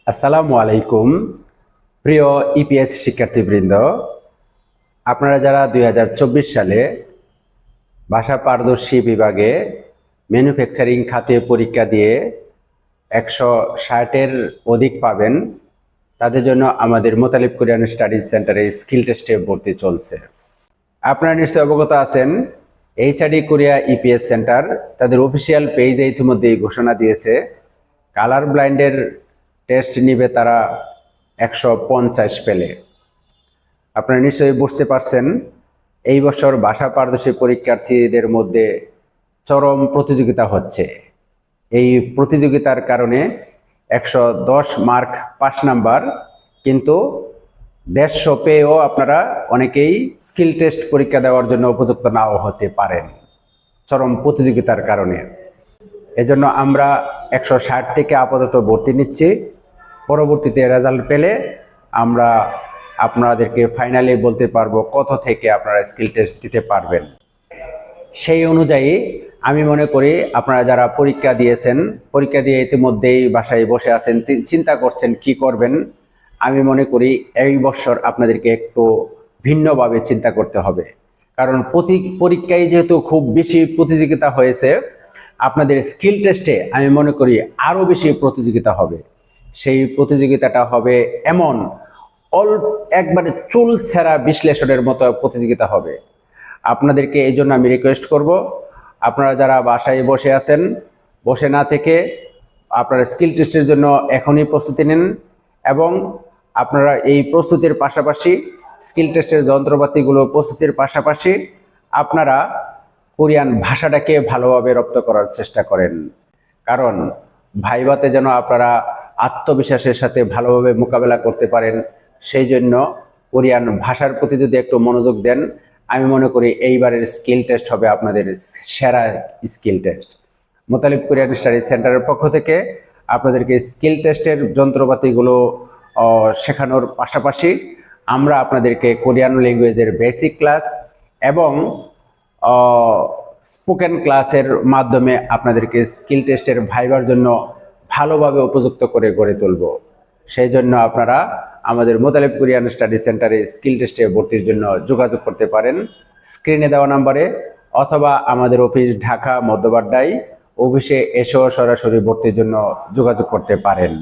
আসসালামু আলাইকুম প্রিয় ইপিএস শিক্ষার্থীবৃন্দ, আপনারা যারা 2024 সালে ভাষা পারদর্শী বিভাগে ম্যানুফ্যাকচারিং খাতে পরীক্ষা দিয়ে 160-এর অধিক পাবেন, তাদের জন্য আমাদের মোতালিব কোরিয়ান স্টাডিজ সেন্টারে স্কিল টেস্টে ভর্তি চলছে। আপনারা নিশ্চয়ই অবগত আছেন, এইচআরডি কোরিয়া ইপিএস সেন্টার তাদের অফিসিয়াল পেজে ইতিমধ্যেই ঘোষণা দিয়েছে কালার ব্লাইন্ডের টেস্ট নিবে তারা 150 পেলে। আপনারা নিশ্চয়ই বুঝতে পারছেন, এই বছর ভাষা পারদর্শী পরীক্ষার্থীদের মধ্যে চরম প্রতিযোগিতা হচ্ছে। এই প্রতিযোগিতার কারণে 110 মার্ক 5 নাম্বার, কিন্তু 150 পেয়েও আপনারা অনেকেই স্কিল টেস্ট পরীক্ষা দেওয়ার জন্য উপযুক্ত নাও হতে পারেন চরম প্রতিযোগিতার কারণে। এজন্য আমরা 160 থেকে আপাতত ভর্তি নিচ্ছি। পরবর্তীতে রেজাল্ট পেলে আমরা আপনাদেরকে ফাইনালি বলতে পারবো কত থেকে আপনারা স্কিল টেস্ট দিতে পারবেন। সেই অনুযায়ী আমি মনে করি আপনারা যারা পরীক্ষা দিয়েছেন, পরীক্ষা দিয়ে ইতিমধ্যেই বাসায় বসে আছেন, চিন্তা করছেন কি করবেন, আমি মনে করি এই বছর আপনাদেরকে একটু ভিন্নভাবে চিন্তা করতে হবে। কারণ পরীক্ষায় যেহেতু খুব বেশি প্রতিযোগিতা হয়েছে, আপনাদের স্কিল টেস্টে আমি মনে করি আরও বেশি প্রতিযোগিতা হবে। সেই প্রতিযোগিতাটা হবে এমন একবারে চুল ছেঁড়া বিশ্লেষণের মতো প্রতিযোগিতা হবে। আপনাদেরকে এই জন্য আমি রিকোয়েস্ট করব, আপনারা যারা বাসায় বসে আছেন, বসে না থেকে আপনারা স্কিল টেস্টের জন্য এখনই প্রস্তুতি নিন, এবং আপনারা এই প্রস্তুতির পাশাপাশি স্কিল টেস্টের যন্ত্রপাতিগুলো প্রস্তুতির পাশাপাশি আপনারা কোরিয়ান ভাষাটাকে ভালোভাবে রপ্ত করার চেষ্টা করেন। কারণ ভাইভাতে যেন আপনারা আত্মবিশ্বাসের সাথে ভালোভাবে মোকাবেলা করতে পারেন, সেই জন্য কোরিয়ান ভাষার প্রতি যদি একটু মনোযোগ দেন, আমি মনে করি এইবারের স্কিল টেস্ট হবে আপনাদের সেরা skill test. Motalib Korean studies সেন্টারের পক্ষ থেকে আপনাদেরকে স্কিল টেস্টের যন্ত্রপাতিগুলো শেখানোর পাশাপাশি আমরা আপনাদেরকে কোরিয়ান ল্যাঙ্গুয়েজের বেসিক ক্লাস এবং স্পোকেন ক্লাসের মাধ্যমে আপনাদেরকে স্কিল টেস্টের ভাইবার জন্য ভালোভাবে উপযুক্ত করে গড়ে তুলব। সেই জন্য আপনারা আমাদের মোতালিব কোরিয়ান স্টাডি সেন্টারে স্কিল টেস্টে ভর্তির জন্য যোগাযোগ করতে পারেন স্ক্রিনে দেওয়া নাম্বারে, অথবা আমাদের অফিস ঢাকা মধ্যবাড্ডায় অফিসে এসেও সরাসরি ভর্তির জন্য যোগাযোগ করতে পারেন।